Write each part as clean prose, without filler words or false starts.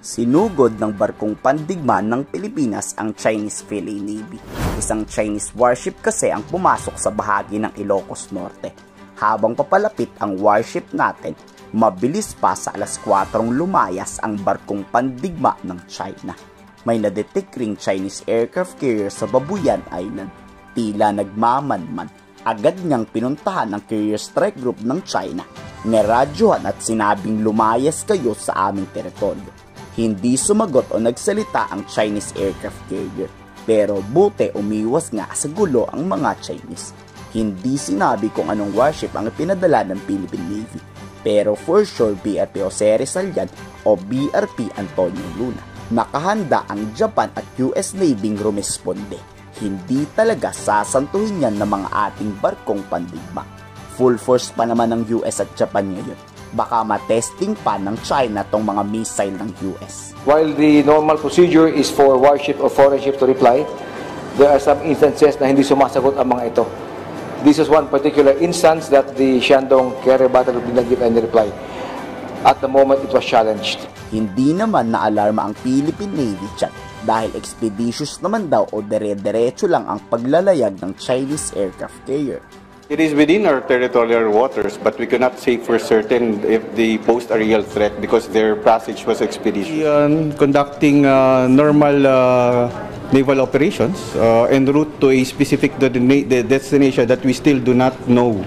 Sinugod ng barkong pandigma ng Pilipinas ang Chinese Philippine Navy. Isang Chinese warship kasi ang pumasok sa bahagi ng Ilocos Norte. Habang papalapit ang warship natin, mabilis pa sa 4:00 lumayas ang barkong pandigma ng China. May nadetect ring Chinese aircraft carrier sa Babuyan Island. Tila nagmamanman. Agad niyang pinuntahan ang carrier strike group ng China. Niradyohan at sinabing lumayas kayo sa aming teritoryo. Hindi sumagot o nagsalita ang Chinese aircraft carrier. Pero buti umiwas nga sa gulo ang mga Chinese. Hindi sinabi kung anong warship ang pinadala ng Philippine Navy. Pero for sure BRP Jose Rizal yan o BRP Antonio Luna. Nakahanda ang Japan at US Navy rumesponde. Hindi talaga sasantuhin yan ng mga ating barkong pandigma. Full force pa naman ng US at Japan ngayon. Baka matesting pa ng China tong mga missile ng US. While the normal procedure is for warship or foreign ship to reply, there are some instances na hindi sumasagot ang mga ito. This is one particular instance that the Shandong carrier battle did not give any reply. At the moment, it was challenged. Hindi naman naalarma ang Philippine Navy dyan dahil expeditious naman daw o dire-diretso lang ang paglalayag ng Chinese aircraft carrier. It is within our territorial waters, but we cannot say for certain if they pose a real threat because their passage was expeditious. Conducting normal naval operations en route to a specific destination that we still do not know.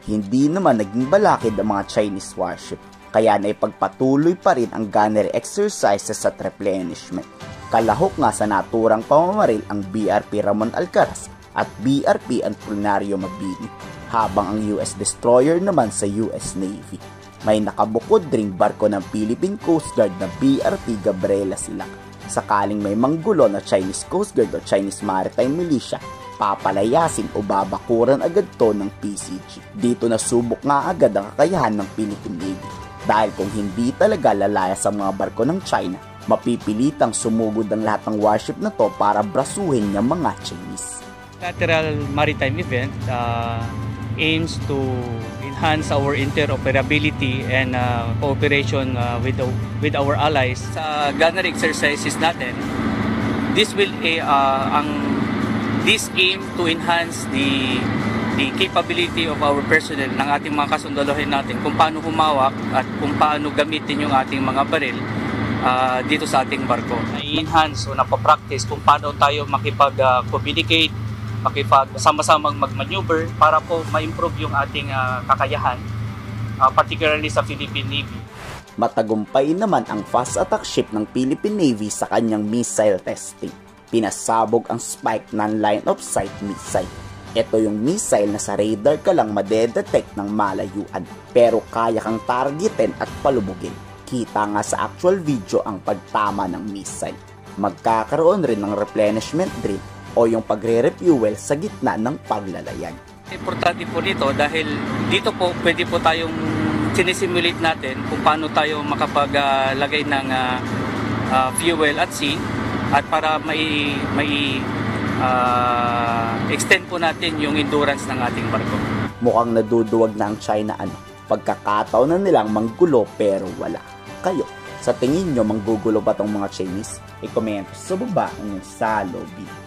Hindi naman naging balakid ang mga Chinese warship, kaya naipagpatuloy pa rin ang gunnery exercises at replenishment. Kalahok nga sa naturang pamamaril ang BRP Ramon Alcaraz at BRP Antonio Mabini, habang ang US destroyer naman sa US Navy. May nakabukod ring barko ng Philippine Coast Guard na BRP Gabriela Silac. Sakaling may manggulo na Chinese Coast Guard o Chinese Maritime Militia, papalayasin o babakuran agad to ng PCG. Dito nasubok nga agad ang kakayahan ng Philippine Navy. Dahil kung hindi talaga lalaya sa mga barko ng China, mapipilitang sumugod ang lahat ng warship na to para brasuhin ng mga Chinese. Bilateral maritime event aims to enhance our interoperability and cooperation with our allies. Sa gunnery exercises natin, this aim to enhance the capability of our personnel ng ating mga kasundalohin natin kung paano humawak at kung paano gamitin yung ating mga baril dito sa ating barko. Na-enhance o napapractice kung paano tayo makipag-communicate, makipag-sama-samang mag-maneuver para po ma-improve yung ating kakayahan, particularly sa Philippine Navy. Matagumpay naman ang fast attack ship ng Philippine Navy sa kanyang missile testing. Pinasabog ang Spike non-line of sight missile. Ito yung missile na sa radar ka lang madedetect ng malayuan, pero kaya kang targetin at palubugin. Kita nga sa actual video ang pagtama ng missile. Magkakaroon rin ng replenishment drill o yung pagre-refuel sa gitna ng paglalayag. Importante po dito dahil dito po pwede po tayong sinisimulate natin kung paano tayo makapaglagay ng fuel at sea at para extend po natin yung endurance ng ating barko. Mukhang naduduwag na ang China pagkakataon na nilang manggulo pero wala. Kayo, sa tingin nyo manggugulo ba tong mga Chinese? I-comment sa baba ang salobi.